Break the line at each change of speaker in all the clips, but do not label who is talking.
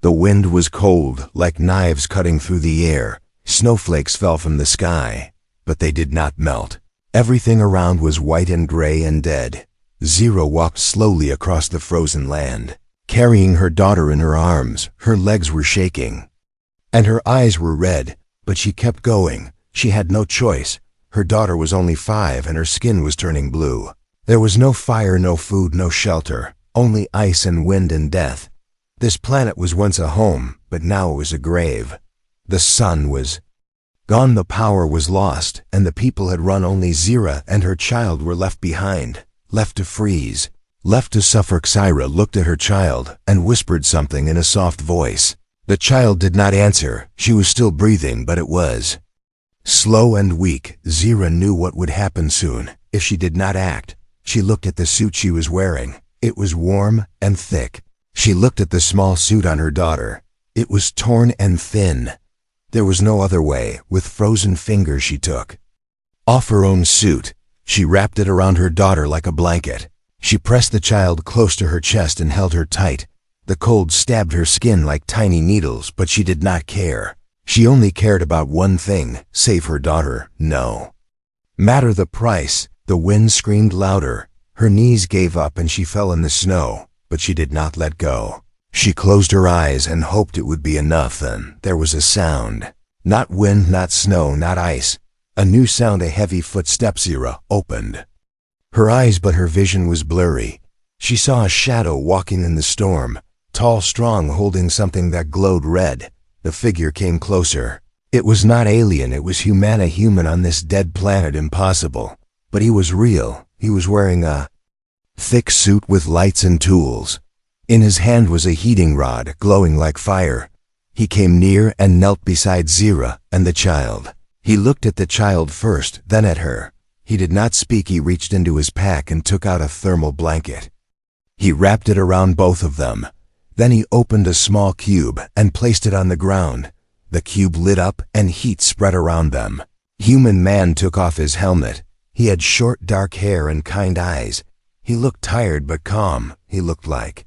The wind was cold, like knives cutting through the air. Snowflakes fell from the sky, but they did not melt. Everything around was white and gray and dead. Zira walked slowly across the frozen land, carrying her daughter in her arms. Her legs were shaking, and her eyes were red, but she kept going. She had no choice. Her daughter was only 5 and her skin was turning blue. There was no fire, no food, no shelter, only ice and wind and death. This planet was once a home, but now it was a grave. The sun was gone, the power was lost, and the people had run. Only Zira and her child were left behind, left to freeze, left to suffer. Zira looked at her child and whispered something in a soft voice. The child did not answer. She was still breathing, but it was slow and weak. Zira knew what would happen soon if she did not act. She looked at the suit she was wearing. It was warm and thick. She looked at the small suit on her daughter. It was torn and thin. There was no other way. With frozen fingers she took off her own suit. She wrapped it around her daughter like a blanket. She pressed the child close to her chest and held her tight. The cold stabbed her skin like tiny needles, but she did not care. She only cared about one thing: save her daughter. No matter the price. The wind screamed louder. Her knees gave up and she fell in the snow, but she did not let go. She closed her eyes and hoped it would be enough. Then there was a sound. Not wind, not snow, not ice. A new sound, a heavy footstep. Zira opened her eyes, but her vision was blurry. She saw a shadow walking in the storm, tall, strong, holding something that glowed red. The figure came closer. It was not alien, it was human, a human on this dead planet. Impossible. But he was real. He was wearing a thick suit with lights and tools. In his hand was a heating rod, glowing like fire. He came near and knelt beside Zira and the child. He looked at the child first, then at her. He did not speak. He reached into his pack and took out a thermal blanket. He wrapped it around both of them. Then he opened a small cube and placed it on the ground. The cube lit up and heat spread around them. Human man took off his helmet. He had short dark hair and kind eyes. He looked tired but calm. He looked like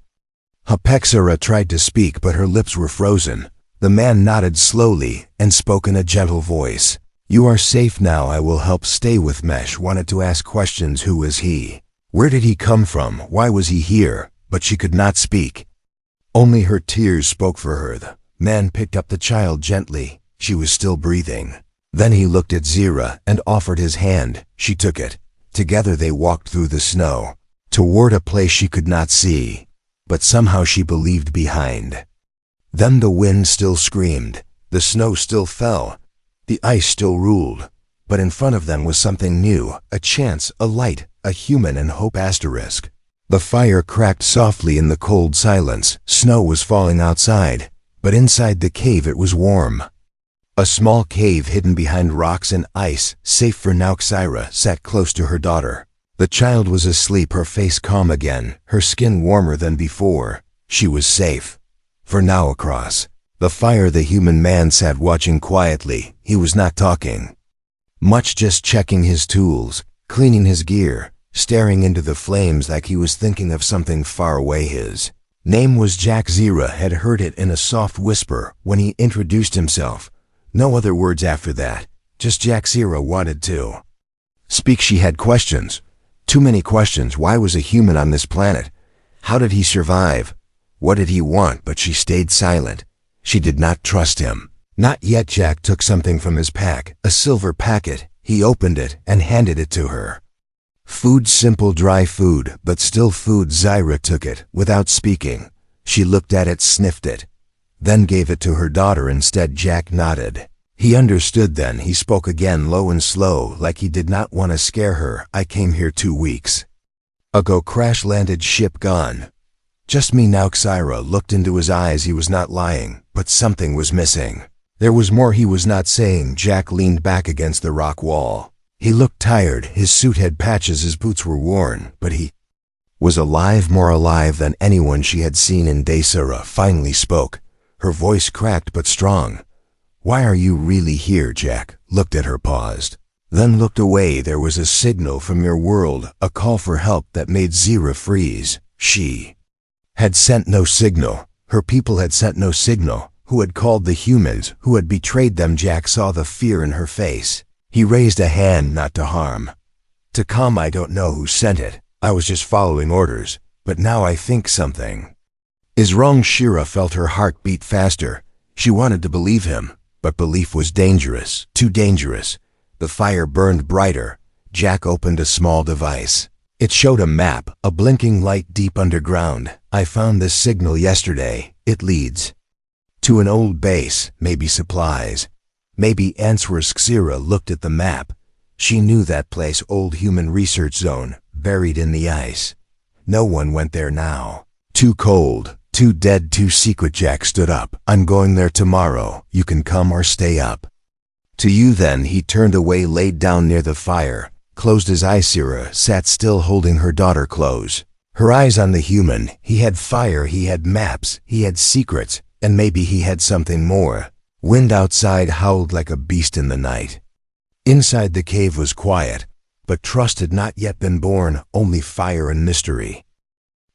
Zira tried to speak, but her lips were frozen. The man nodded slowly and spoke in a gentle voice. "You are safe now. I will help. Stay with Mesh." Wanted to ask questions. Who was he? Where did he come from? Why was he here? But she could not speak. Only her tears spoke for her. The man picked up the child gently. She was still breathing. Then he looked at Zira and offered his hand. She took it. Together they walked through the snow, toward a place she could not see, but somehow she believed behind. Then the wind still screamed. The snow still fell. The ice still ruled. But in front of them was something new, a chance, a light, a human, and hope. Asterisk. The fire cracked softly in the cold silence. Snow was falling outside, but inside the cave it was warm. A small cave hidden behind rocks and ice, safe for now. Zira sat close to her daughter. The child was asleep, her face calm again, her skin warmer than before. She was safe. For now. Across the fire the human man sat, watching quietly. He was not talking much, just checking his tools, cleaning his gear, staring into the flames like he was thinking of something far away. His name was Jack. Zira had heard it in a soft whisper when he introduced himself. No other words after that, just Jack. Zira wanted to speak. She had questions. Too many questions. Why was a human on this planet? How did he survive? What did he want? But she stayed silent. She did not trust him. Not yet. Jack took something from his pack, a silver packet. He opened it and handed it to her. Food, simple dry food, but still food. Zira took it without speaking. She looked at it, sniffed it, then gave it to her daughter instead. Jack nodded. He understood. Then he spoke again, low and slow, like he did not want to scare her. "I came here 2 weeks ago. Crash-landed ship gone. Just me now." Zira looked into his eyes. He was not lying, but something was missing. There was more he was not saying. Jack leaned back against the rock wall. He looked tired. His suit had patches, his boots were worn, but he was alive, more alive than anyone she had seen in days. Zira finally spoke. Her voice cracked but strong. "Why are you really here?" Jack looked at her, paused, then looked away. There was a signal from your world, a call for help that made Zira freeze. She had sent no signal. Her people had sent no signal. Who had called the humans? Who had betrayed them? Jack saw the fear in her face. He raised a hand not to harm. To calm. I don't know who sent it. I was just following orders. But now I think something is wrong. Shira felt her heart beat faster. She wanted to believe him, but belief was dangerous, too dangerous. The fire burned brighter. Jack opened a small device. It showed a map, a blinking light deep underground. I found this signal yesterday. It leads to an old base, maybe supplies, maybe answers. Shira looked at the map. She knew that place, old human research zone, buried in the ice. No one went there now. Too cold, too dead, too secret. Jack stood up. I'm going there tomorrow. You can come or stay up. To you then. He turned away, laid down near the fire, closed his eyes. Shira sat still, holding her daughter close. Her eyes on the human. He had fire, he had maps, he had secrets, and maybe he had something more. Wind outside howled like a beast in the night. Inside the cave was quiet, but trust had not yet been born, only fire and mystery.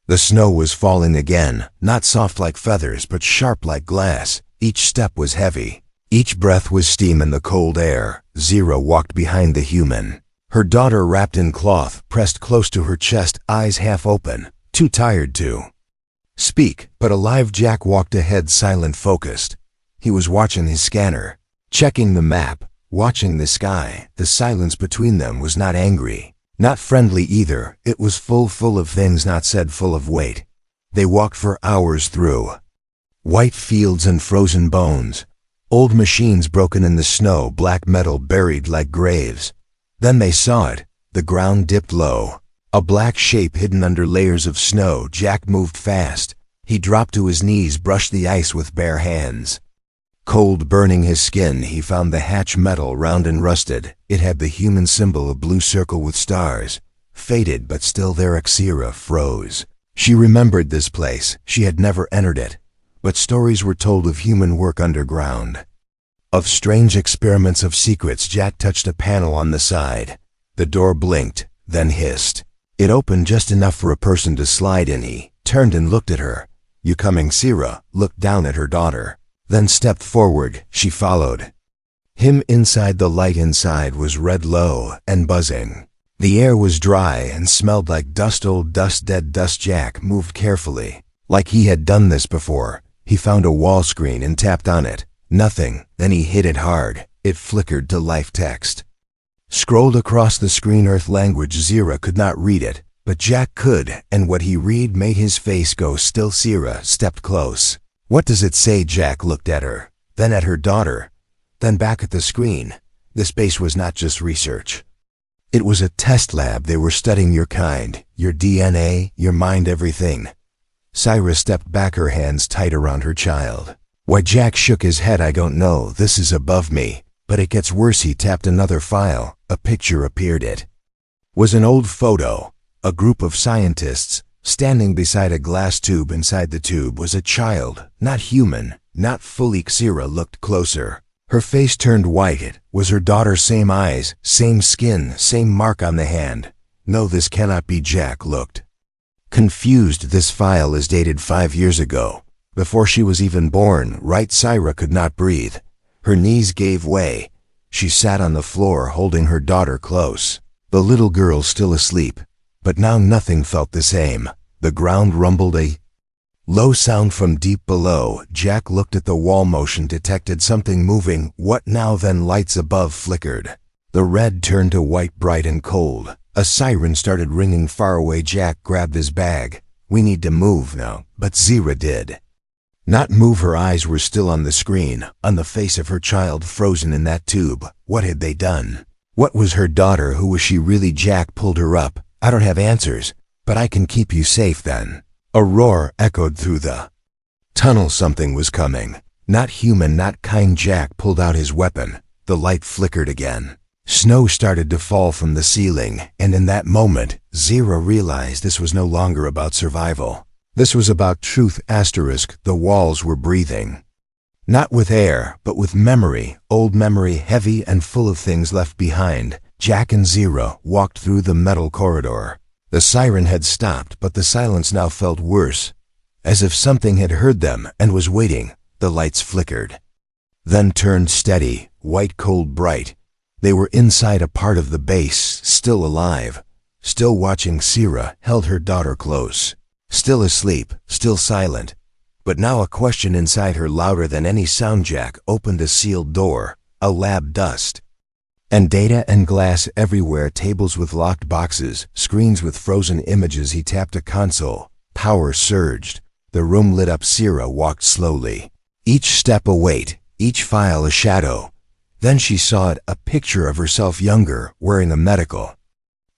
The snow was falling again, not soft like feathers, but sharp like glass. Each step was heavy. Each breath was steam in the cold air. Shira walked behind the human. Her daughter, wrapped in cloth, pressed close to her chest, eyes half open, too tired to speak, but alive. Jack walked ahead, silent, focused. He was watching his scanner, checking the map, watching the sky. The silence between them was not angry, not friendly either. It was full of things not said, full of weight. They walked for hours through white fields and frozen bones, old machines broken in the snow, black metal buried like graves. Then they saw it. The ground dipped low, a black shape hidden under layers of snow. Jack moved fast. He dropped to his knees, brushed the ice with bare hands. Cold burning his skin, he found the hatch, metal, round and rusted. It had the human symbol, a blue circle with stars. Faded, but still there. Shira froze. She remembered this place. She had never entered it. But stories were told of human work underground, of strange experiments, of secrets. Jack touched a panel on the side. The door blinked, then hissed. It opened just enough for a person to slide in. He turned and looked at her. You coming? Shira looked down at her daughter, then stepped forward. She followed him inside. The light inside was red, low, and buzzing. The air was dry and smelled like dust, old dust, dead dust. Jack moved carefully, like he had done this before. He found a wall screen and tapped on it. Nothing. Then he hit it hard. It flickered to life. Text scrolled across the screen, Earth language. Shira could not read it, but Jack could, and what he read made his face go still. Shira stepped close. What does it say? Jack looked at her, then at her daughter, then back at the screen. This base was not just research. It was a test lab. They were studying your kind, your DNA, your mind, everything. Shira stepped back, her hands tight around her child. Why? Jack shook his head. I don't know. This is above me. But it gets worse. He tapped another file. A picture appeared. It was an old photo. A group of scientists standing beside a glass tube. Inside the tube was a child, not human, not fully. Shira looked closer. Her face turned white. It was her daughter. Same eyes, same skin, same mark on the hand. No, this cannot be. Jack looked confused. This file is dated 5 years ago, before she was even born, right? Shira could not breathe. Her knees gave way. She sat on the floor, holding her daughter close. The little girl still asleep. But now nothing felt the same. The ground rumbled, a low sound from deep below. Jack looked at the wall. Motion detected. Something moving. What now? Then lights above flickered. The red turned to white, bright and cold. A siren started ringing far away. Jack grabbed his bag. We need to move now. But Shira did not move. Her eyes were still on the screen, on the face of her child, frozen in that tube. What had they done? What was her daughter? Who was she really? Jack pulled her up. I don't have answers, but I can keep you safe then. A roar echoed through the tunnel. Something was coming. Not human, not kind. Jack pulled out his weapon. The light flickered again. Snow started to fall from the ceiling, and in that moment, Shira realized this was no longer about survival. This was about truth. The walls were breathing. Not with air, but with memory, old memory, heavy and full of things left behind. Jack and Shira walked through the metal corridor. The siren had stopped, but the silence now felt worse. as if something had heard them and was waiting. The lights flickered, then turned steady, white, cold, bright. They were inside a part of the base, still alive, still watching. Sierra held her daughter close, still asleep, still silent. But now a question inside her, louder than any sound. Jack opened a sealed door, a lab. Dust and data and glass everywhere, tables with locked boxes, screens with frozen images. He tapped a console. Power surged. The room lit up. Sierra walked slowly, each step a weight, each file a shadow. Then she saw it, a picture of herself younger, wearing a medical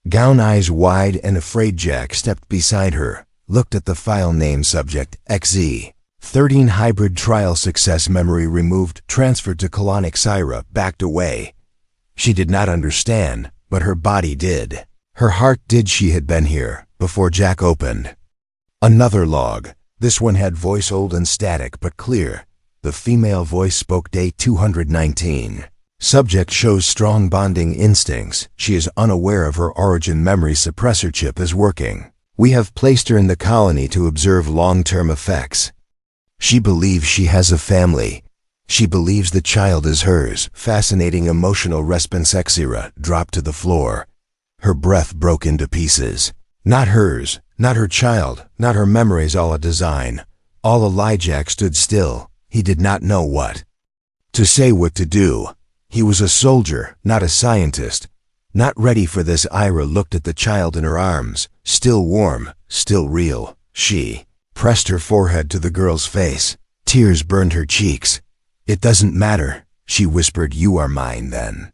gown, eyes wide and afraid. Jack stepped beside her, looked at the file. Name, subject, XZ13, hybrid trial success, memory removed, transferred to colonic. Sierra backed away. She did not understand, but her body did. Her heart did. She had been here before. Jack opened another log. This one had voice, old and static but clear. The female voice spoke. Day 219. Subject shows strong bonding instincts. She is unaware of her origin. Memory suppressor chip is working. We have placed her in the colony to observe long-term effects. She believes she has a family. She believes the child is hers. Fascinating emotional response. Sierra dropped to the floor. Her breath broke into pieces. Not hers, not her child, not her memories. All a design, all a lie. Jack stood still. He did not know what to say, what to do. He was a soldier, not a scientist. Not ready for this. Ira looked at the child in her arms, still warm, still real. She pressed her forehead to the girl's face. Tears burned her cheeks. It doesn't matter, she whispered. You are mine then.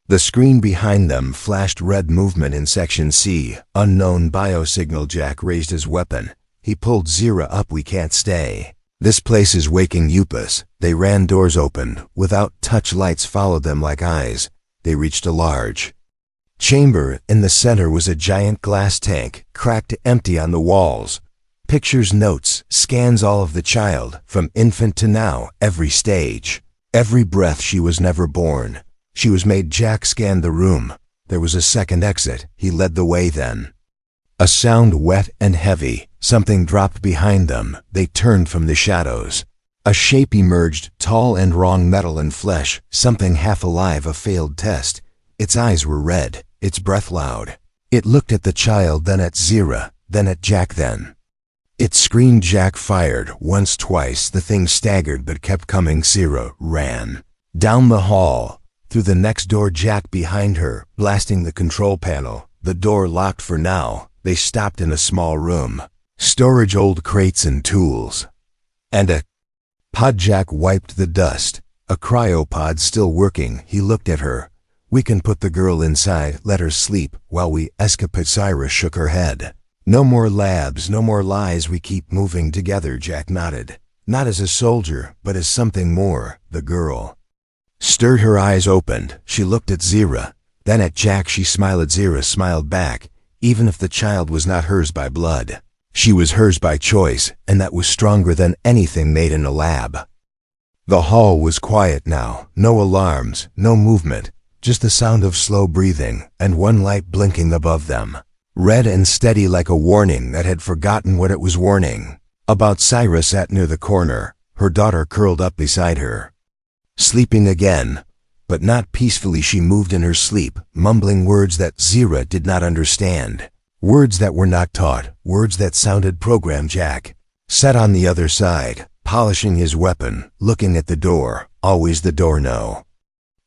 The screen behind them flashed red. Movement in Section C. Unknown biosignal. Jack raised his weapon. He pulled Sierra up. We can't stay. This place is waking Upus. They ran. Doors opened. Without touch, lights followed them like eyes. They reached a large chamber. In the center was a giant glass tank, cracked, empty on the walls. Pictures, notes, scans, all of the child, from infant to now, every stage, every breath. She was never born. She was made. Jack scanned the room. There was a second exit. He led the way. Then a sound, wet and heavy. Something dropped behind them. They turned from the shadows. A shape emerged, tall and wrong, metal and flesh, something half alive. A failed test. Its eyes were red, its breath loud. It looked at the child, then at Sierra, then at Jack. Then it screamed. Jack fired once, twice. The thing staggered but kept coming. Sierra ran down the hall, through the next door. Jack behind her, blasting the control panel. The door locked for now. They stopped in a small room. Storage, old crates and tools. And a pod. Jack wiped the dust. A cryopod still working. He looked at her. We can put the girl inside, let her sleep, while we escape. Sierra shook her head. No more labs, no more lies. We keep moving together. Jack nodded. Not as a soldier, but as something more. The girl stirred. Her eyes opened. She looked at Sierra, then at Jack. She smiled. Sierra smiled back. Even if the child was not hers by blood, she was hers by choice, and that was stronger than anything made in a lab. The hall was quiet now. No alarms, no movement, just the sound of slow breathing and one light blinking above them. Red and steady, like a warning that had forgotten what it was warning about. Sierra sat near the corner, her daughter curled up beside her. Sleeping again, but not peacefully. She moved in her sleep, mumbling words that Sierra did not understand. Words that were not taught, words that sounded programmed. Jack sat on the other side, polishing his weapon, looking at the door. Always the door. No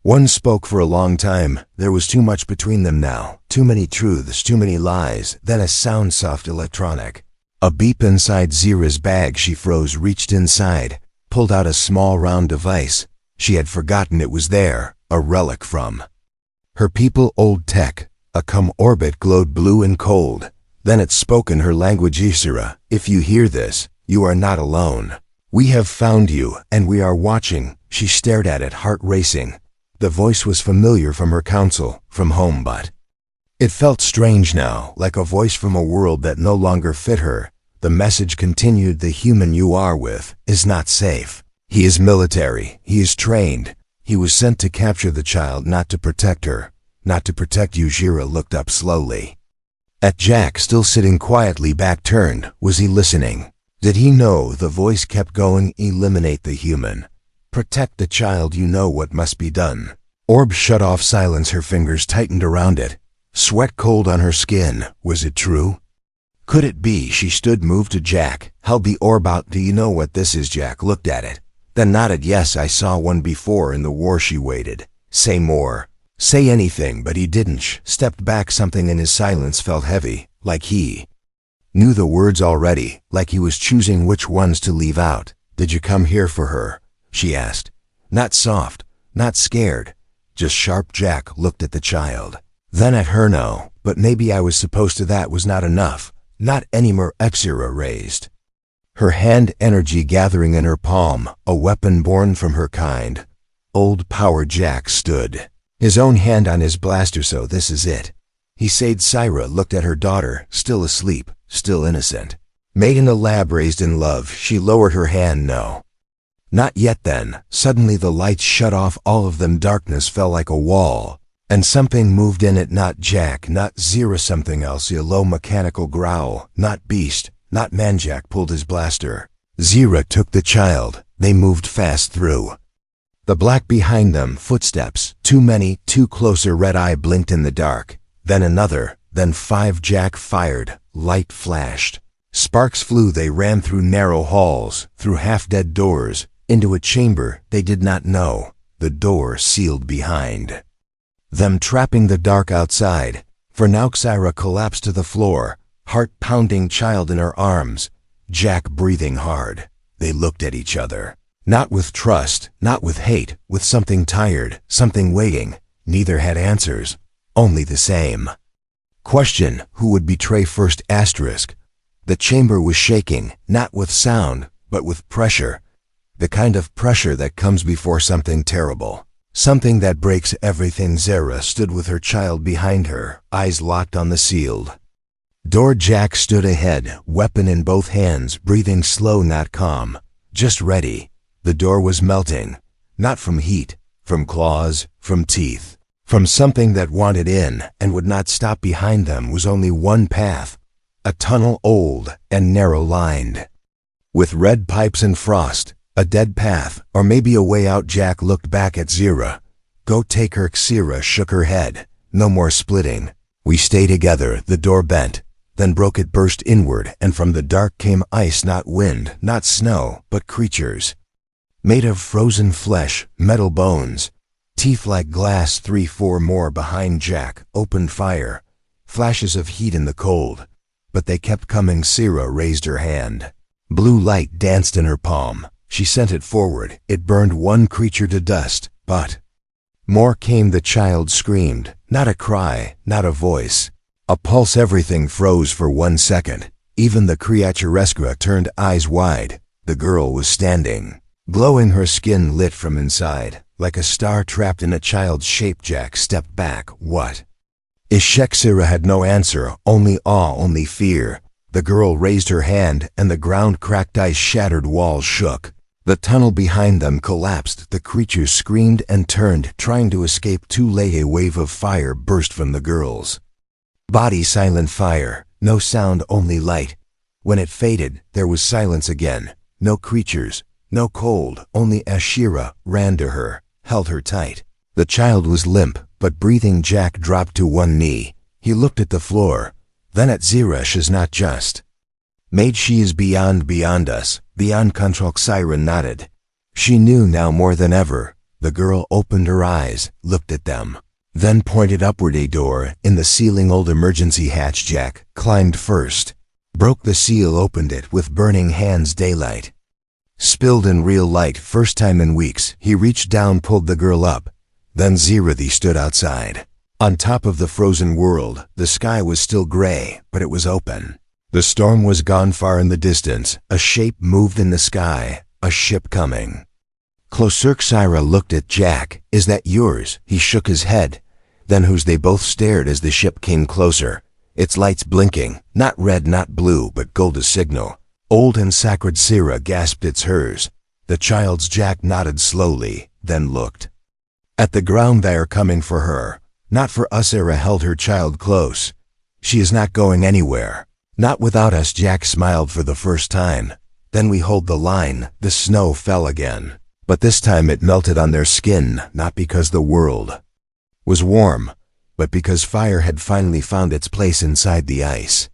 one spoke for a long time. There was too much between them now. Too many truths, too many lies. Then a sound, soft, electronic. A beep inside Sierra's bag. She froze, reached inside, pulled out a small round device. She had forgotten it was there, a relic from her people, old tech. A orbit glowed blue and cold. Then it spoke in her language. Sierra, if you hear this, you are not alone. We have found you, and we are watching. She stared at it, heart racing. The voice was familiar from her council, from home, but it felt strange now, like a voice from a world that no longer fit her. The message continued. The human you are with is not safe. He is military. He is trained. He was sent to capture the child, not to protect her. Not to protect you. Sierra looked up slowly at Jack, still sitting quietly, back turned. Was he listening? Did he know? The voice kept going. Eliminate the human. Protect the child. You know what must be done. Orb shut off silence. Her fingers tightened around it. Sweat cold on her skin. Was it true? Could it be? She stood, moved to Jack, held the orb out. Do you know what this is? Jack looked at it, then nodded. Yes, I saw one before in the war. She waited. Say more. Say anything, but he didn't. Stepped back. Something in his silence felt heavy, like he knew the words already, like he was choosing which ones to leave out. Did you come here for her? She asked. Not soft, not scared, just sharp. Jack looked at the child, then at her. No, but maybe I was supposed to. That was not enough. Not anymore. Exira raised her hand, energy gathering in her palm, a weapon born from her kind. Old power. Jack stood, his own hand on his blaster. So this is it, he said. Syra looked at her daughter, still asleep, still innocent. Made in a lab, raised in love. She lowered her hand. No, not yet. Then, suddenly the lights shut off, all of them. Darkness fell like a wall, and something moved in it. Not Jack, not Zira, something else. A low mechanical growl. Not beast, not man. Jack pulled his blaster. Zira took the child. They moved fast through the black behind them. Footsteps, too many, too close. A red eye blinked in the dark, then another, then 5. Jack fired. Light flashed. Sparks flew. They ran through narrow halls, through half-dead doors, into a chamber they did not know, the door sealed behind them, trapping the dark outside. For now Syra collapsed to the floor, heart pounding, child in her arms, Jack breathing hard. They looked at each other, not with trust, not with hate, with something tired, something waiting. Neither had answers, only the same question: who would betray first? Asterisk. The chamber was shaking, not with sound, but with pressure. The kind of pressure that comes before something terrible. Something that breaks everything. Zara stood with her child behind her, eyes locked on the sealed door. Jack stood ahead, weapon in both hands, breathing slow, not calm, just ready. The door was melting, not from heat, from claws, from teeth, from something that wanted in and would not stop. Behind them was only one path, a tunnel, old and narrow-lined, with red pipes and frost. A dead path, or maybe a way out. Jack looked back at Zira. Go take her. Xira shook her head. No more splitting. We stay together. The door bent, then broke. It burst inward, and from the dark came ice, not wind, not snow, but creatures made of frozen flesh, metal bones, teeth like glass. 3, 4 more behind Jack opened fire, flashes of heat in the cold, but they kept coming. Xira raised her hand. Blue light danced in her palm. She sent it forward. It burned one creature to dust, but more came. The child screamed, not a cry, not a voice, a pulse. Everything froze for 1 second. Even the creaturesque turned, eyes wide. The girl was standing, glowing, her skin lit from inside, like a star trapped in a child's shape. Jack stepped back. What is Shexira? Had no answer, only awe, only fear. The girl raised her hand, and the ground cracked. Ice shattered, walls shook. The tunnel behind them collapsed. The creatures screamed and turned, trying to escape. Too late. A wave of fire burst from the girl's body. Silent fire, no sound, only light. When it faded, there was silence again. No creatures, no cold, only Ashira ran to her, held her tight. The child was limp, but breathing. Jack dropped to one knee. He looked at the floor, then at Zira. She's not just made, she is beyond us, beyond control. Siren nodded. She knew now more than ever. The girl opened her eyes, looked at them, then pointed upward. A door in the ceiling, old emergency hatch. Jack climbed first, broke the seal, opened it with burning hands. Daylight spilled in, real light, first time in weeks. He reached down, pulled the girl up. Then Zira. They stood outside, on top of the frozen world. The sky was still gray, but it was open. The storm was gone. Far in the distance, a shape moved in the sky, a ship coming closer. Syra looked at Jack. Is that yours? He shook his head. Then whose? They both stared as the ship came closer, its lights blinking, not red, not blue, but gold, a signal. Old and sacred. Syra gasped. It's hers. The child's. Jack nodded slowly, then looked at the ground. They are coming for her, not for us. Syra held her child close. She is not going anywhere. Not without us. Jack smiled for the first time. Then we hold the line, the snow fell again. But this time it melted on their skin, not because the world was warm, but because fire had finally found its place inside the ice.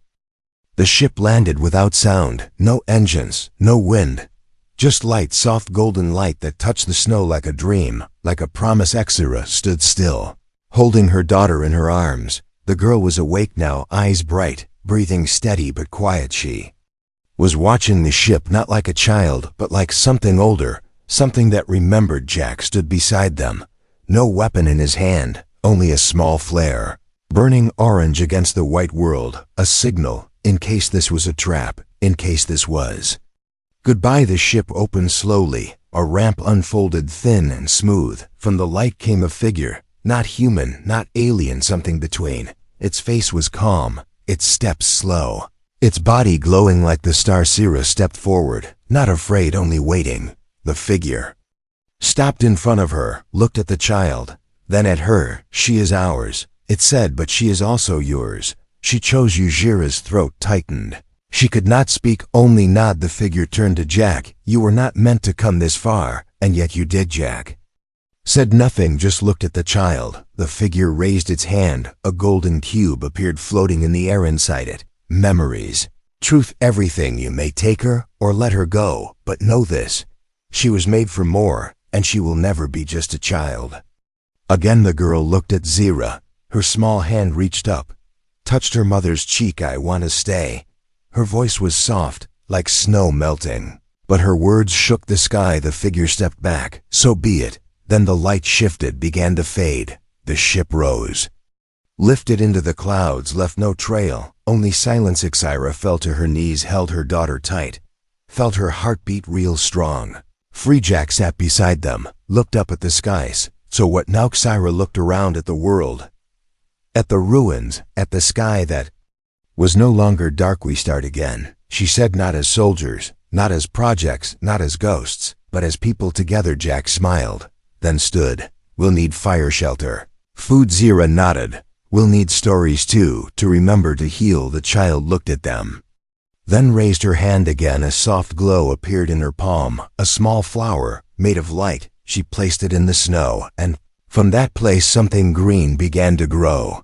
The ship landed without sound, no engines, no wind. Just light, soft golden light that touched the snow like a dream, like a promise. Exira stood still, holding her daughter in her arms. The girl was awake now, eyes bright, breathing steady but quiet. She was watching the ship not like a child, but like something older, something that remembered. Jack stood beside them, no weapon in his hand, only a small flare, burning orange against the white world, a signal, in case this was a trap, in case this was goodbye. The ship opened slowly, a ramp unfolded thin and smooth. From the light came a figure, not human, not alien, something between. Its face was calm, its steps slow, its body glowing like the star. Sira stepped forward, not afraid, only waiting. The figure stopped in front of her, looked at the child, then at her. She is ours, it said, but she is also yours. She chose you. Jira's throat tightened. She could not speak, only nod. The figure turned to Jack. You were not meant to come this far, and yet you did. Jack said nothing, just looked at the child. The figure raised its hand. A golden cube appeared floating in the air inside it. Memories. Truth. Everything. You may take her or let her go, but know this. She was made for more, and she will never be just a child. Again the girl looked at Zira. Her small hand reached up, touched her mother's cheek. I want to stay. Her voice was soft, like snow melting, but her words shook the sky. The figure stepped back. So be it. Then the light shifted, began to fade. The ship rose, lifted into the clouds, left no trail, only silence. Exira fell to her knees, held her daughter tight, felt her heartbeat real strong. Free. Jack sat beside them, looked up at the skies. So what now? Exira looked around at the world, at the ruins, at the sky that was no longer dark. We start again, she said, not as soldiers, not as projects, not as ghosts, but as people together. Jack smiled, then stood. We'll need fire, shelter, food. Zira nodded. We'll need stories too, to remember, to heal. The child looked at them, then raised her hand again. A soft glow appeared in her palm, a small flower, made of light. She placed it in the snow, and from that place something green began to grow.